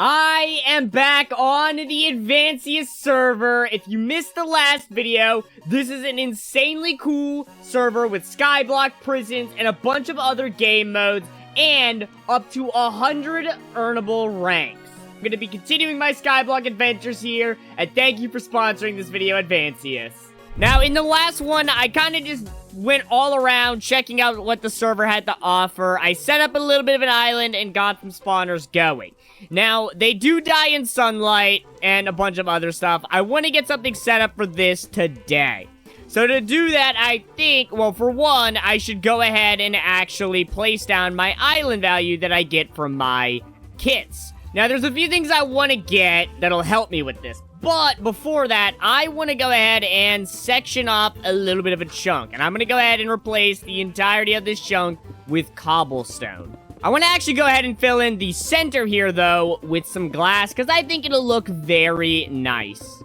I am back on the Advancius server. If you missed the last video, this is an insanely cool server with Skyblock, prisons, and a bunch of other game modes, and up to 100 earnable ranks. I'm going to be continuing my Skyblock adventures here, and thank you for sponsoring this video, Advancius. Now, in the last one, I kind of just went all around checking out what the server had to offer. I set up a little bit of an island and got some spawners going. Now, they do die in sunlight and a bunch of other stuff. I want to get something set up for this today. So to do that, I think, well, for one, I should go ahead and actually place down my island value that I get from my kits. Now, there's a few things I want to get that'll help me with this. But before that, I want to go ahead and section up a little bit of a chunk. And I'm going to go ahead and replace the entirety of this chunk with cobblestone. I want to actually go ahead and fill in the center here, though, with some glass, because I think it'll look very nice.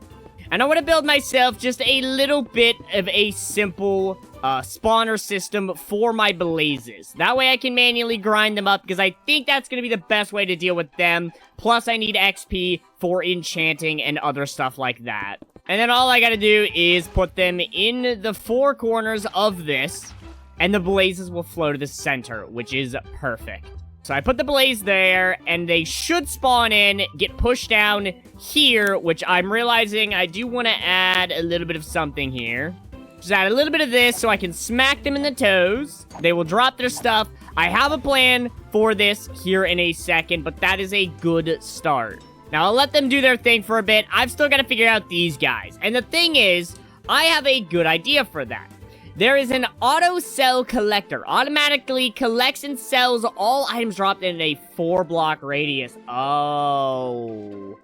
And I want to build myself just a little bit of a simple spawner system for my blazes. That way I can manually grind them up, because I think that's going to be the best way to deal with them. Plus, I need XP for enchanting and other stuff like that. And then all I got to do is put them in the four corners of this, and the blazes will flow to the center, which is perfect. So I put the blaze there, and they should spawn in, get pushed down here, which I'm realizing I do want to add a little bit of something here. Just add a little bit of this so I can smack them in the toes. They will drop their stuff. I have a plan for this here in a second, but that is a good start. Now, I'll let them do their thing for a bit. I've still got to figure out these guys. And the thing is, I have a good idea for that. There is an auto cell collector. Automatically collects and sells all items dropped in a 4-block radius. Oh.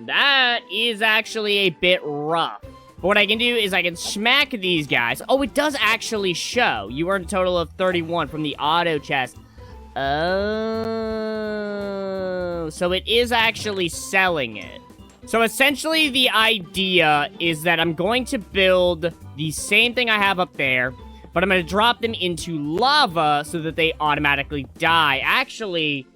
That is actually a bit rough. But what I can do is I can smack these guys. Oh, it does actually show. You earned a total of 31 from the auto chest. Oh. So it is actually selling it. So essentially the idea is that I'm going to build the same thing I have up there, but I'm going to drop them into lava so that they automatically die. Actually,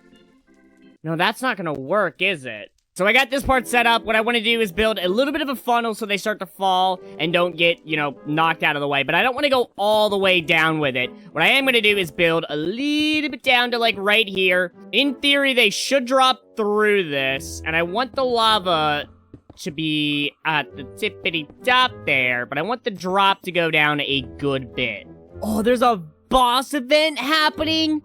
no, that's not going to work, is it? So I got this part set up. What I want to do is build a little bit of a funnel so they start to fall and don't get, knocked out of the way. But I don't want to go all the way down with it. What I am going to do is build a little bit down to, right here. In theory, they should drop through this. And I want the lava to be at the tippity top there. But I want the drop to go down a good bit. Oh, there's a boss event happening.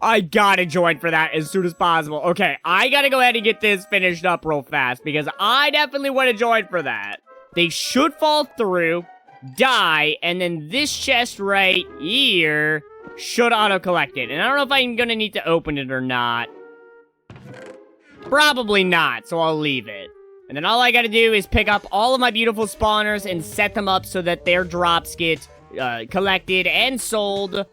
I gotta join for that as soon as possible. Okay, I gotta go ahead and get this finished up real fast, because I definitely want to join for that. They should fall through, die, and then this chest right here should auto-collect it. And I don't know if I'm gonna need to open it or not. Probably not, so I'll leave it. And then all I gotta do is pick up all of my beautiful spawners and set them up so that their drops get collected and sold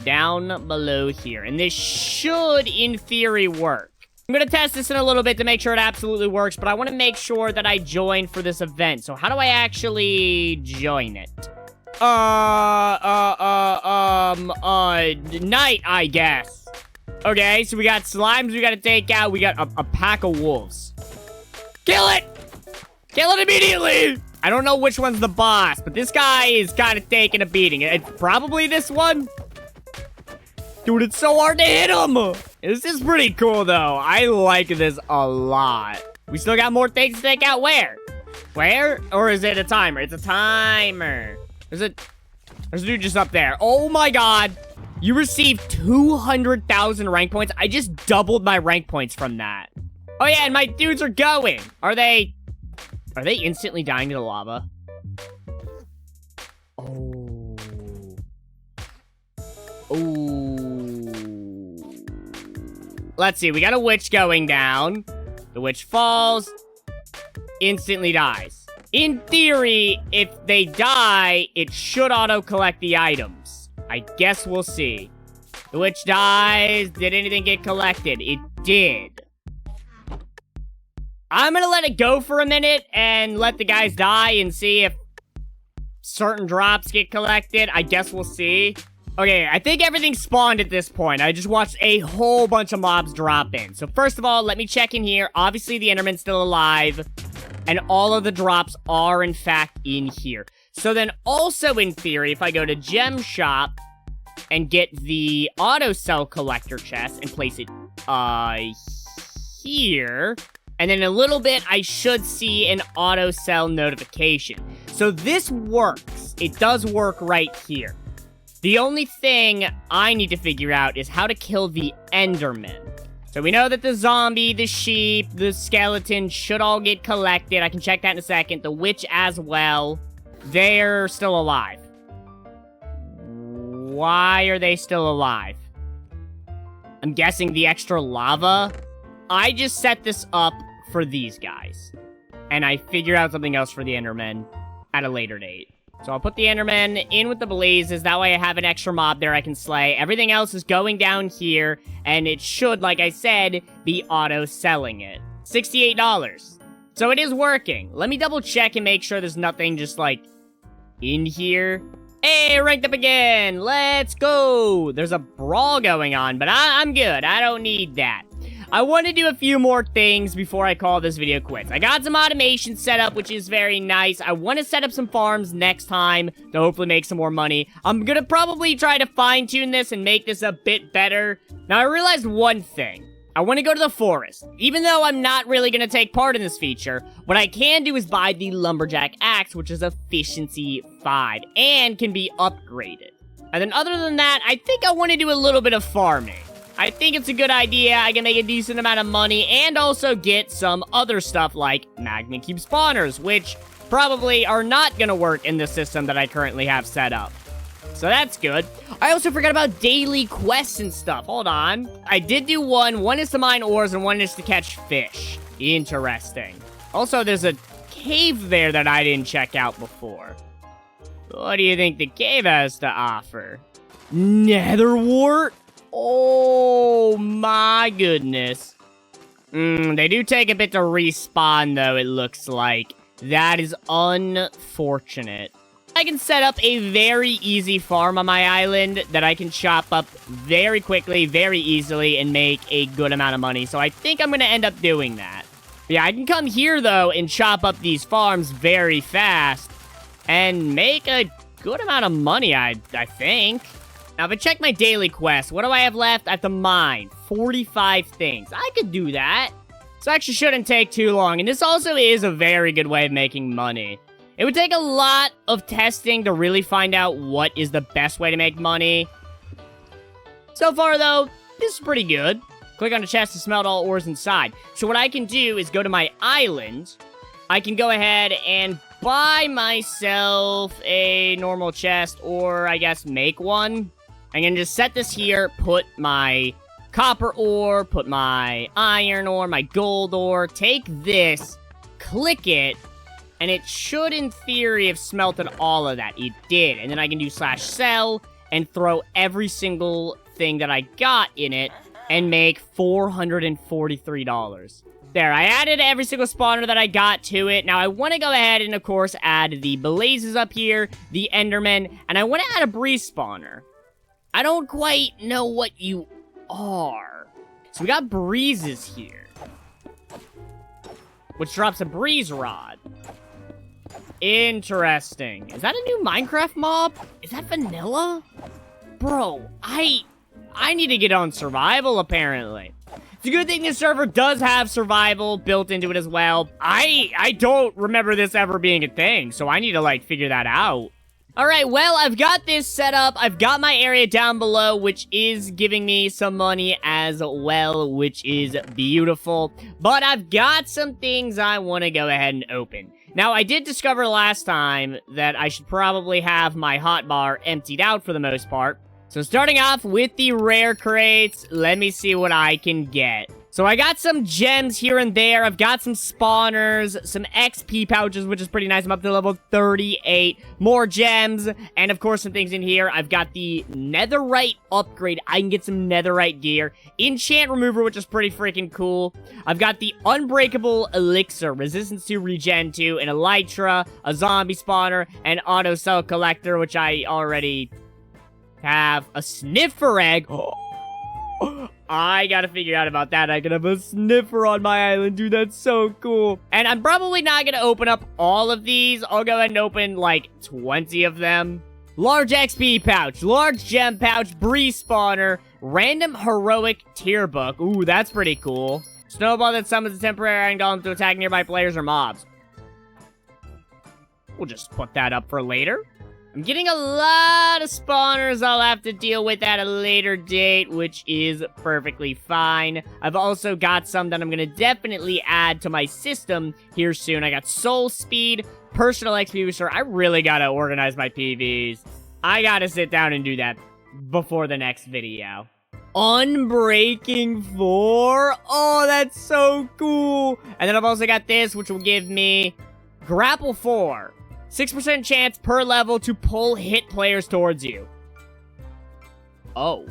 down below here. And this should, in theory, work. I'm going to test this in a little bit to make sure it absolutely works, but I want to make sure that I join for this event. So how do I actually join it? Night, I guess. Okay, so we got slimes we got to take out. We got a pack of wolves. Kill it! Kill it immediately! I don't know which one's the boss, but this guy is kind of taking a beating. It's probably this one. Dude, it's so hard to hit him! This is pretty cool, though. I like this a lot. We still got more things to take out. Where? Where? Or is it a timer? It's a timer. There's a dude just up there. Oh my god. You received 200,000 rank points. I just doubled my rank points from that. Oh yeah, and my dudes are going. Are they instantly dying to the lava? Oh. Oh. Let's see, we got a witch going down. The witch falls, instantly dies. In theory, if they die, it should auto-collect the items. I guess we'll see. The witch dies. Did anything get collected? It did. I'm gonna let it go for a minute and let the guys die and see if certain drops get collected. I guess we'll see. Okay, I think everything spawned at this point. I just watched a whole bunch of mobs drop in. So first of all, let me check in here. Obviously, the Enderman's still alive. And all of the drops are, in fact, in here. So then also, in theory, if I go to Gem Shop and get the auto cell collector chest and place it, here. And then in a little bit, I should see an auto cell notification. So this works. It does work right here. The only thing I need to figure out is how to kill the Enderman. So we know that the zombie, the sheep, the skeleton should all get collected. I can check that in a second. The witch as well. They're still alive. Why are they still alive? I'm guessing the extra lava. I just set this up for these guys. And I figure out something else for the Enderman at a later date. So I'll put the Enderman in with the blazes. That way I have an extra mob there I can slay. Everything else is going down here. And it should, like I said, be auto-selling it. $68. So it is working. Let me double check and make sure there's nothing just, like, in here. Hey, ranked up again. Let's go. There's a brawl going on, but I'm good. I don't need that. I want to do a few more things before I call this video quits. I got some automation set up, which is very nice. I want to set up some farms next time to hopefully make some more money. I'm going to probably try to fine-tune this and make this a bit better. Now, I realized one thing. I want to go to the forest. Even though I'm not really going to take part in this feature, what I can do is buy the Lumberjack Axe, which is Efficiency 5, and can be upgraded. And then other than that, I think I want to do a little bit of farming. I think it's a good idea. I can make a decent amount of money and also get some other stuff like Magma Cube spawners, which probably are not going to work in the system that I currently have set up. So that's good. I also forgot about daily quests and stuff. Hold on. I did do one. One is to mine ores and one is to catch fish. Interesting. Also, there's a cave there that I didn't check out before. What do you think the cave has to offer? Nether wart? Oh my goodness. They do take a bit to respawn though, it looks like. That is unfortunate. I can set up a very easy farm on my island that I can chop up very quickly, very easily, and make a good amount of money. So I think I'm going to end up doing that. Yeah, I can come here, though, and chop up these farms very fast and make a good amount of money, I think. Now, if I check my daily quest, what do I have left? I have to mine 45 things. I could do that. This actually shouldn't take too long, and this also is a very good way of making money. It would take a lot of testing to really find out what is the best way to make money. So far, though, this is pretty good. Click on the chest to smelt all ores inside. So what I can do is go to my island. I can go ahead and buy myself a normal chest, or I guess make one. I can just set this here, put my copper ore, put my iron ore, my gold ore, take this, click it, and it should, in theory, have smelted all of that. It did. And then I can do /sell and throw every single thing that I got in it and make $443. There, I added every single spawner that I got to it. Now, I want to go ahead and, of course, add the blazes up here, the Enderman, and I want to add a breeze spawner. I don't quite know what you are. So we got breezes here, which drops a breeze rod. Interesting. Is that a new Minecraft mob? Is that vanilla? Bro, I need to get on survival, apparently. It's a good thing this server does have survival built into it as well. I don't remember this ever being a thing, so I need to, like, figure that out. Alright, well, I've got this set up. I've got my area down below, which is giving me some money as well, which is beautiful. But I've got some things I want to go ahead and open. Now, I did discover last time that I should probably have my hotbar emptied out for the most part. So starting off with the rare crates, let me see what I can get. So I got some gems here and there. I've got some spawners, some XP pouches, which is pretty nice. I'm up to level 38. More gems, and of course some things in here. I've got the netherite upgrade. I can get some netherite gear. Enchant remover, which is pretty freaking cool. I've got the unbreakable elixir, resistance to regen 2, an elytra, a zombie spawner, and auto cell collector, which I already have a sniffer egg. I gotta figure out about that. I can have a sniffer on my island, dude. That's so cool. And I'm probably not gonna open up all of these. I'll go ahead and open like 20 of them. Large XP pouch, large gem pouch, breeze spawner, random heroic tier book. Ooh, that's pretty cool. Snowball that summons a temporary iron golem to attack nearby players or mobs. We'll just put that up for later. I'm getting a lot of spawners I'll have to deal with at a later date, which is perfectly fine. I've also got some that I'm going to definitely add to my system here soon. I got soul speed, personal XP booster. I really got to organize my PVs. I got to sit down and do that before the next video. Unbreaking 4. Oh, that's so cool. And then I've also got this, which will give me grapple 4. 6% chance per level to pull hit players towards you. Oh.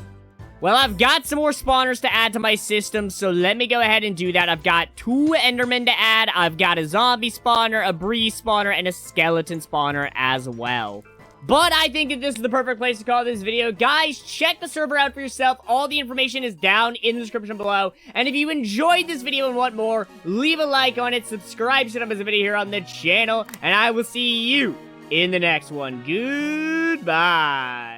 Well, I've got some more spawners to add to my system, so let me go ahead and do that. I've got 2 Endermen to add. I've got a zombie spawner, a breeze spawner, and a skeleton spawner as well. But I think that this is the perfect place to call this video. Guys, check the server out for yourself. All the information is down in the description below. And if you enjoyed this video and want more, leave a like on it, subscribe to the video here on the channel, and I will see you in the next one. Goodbye.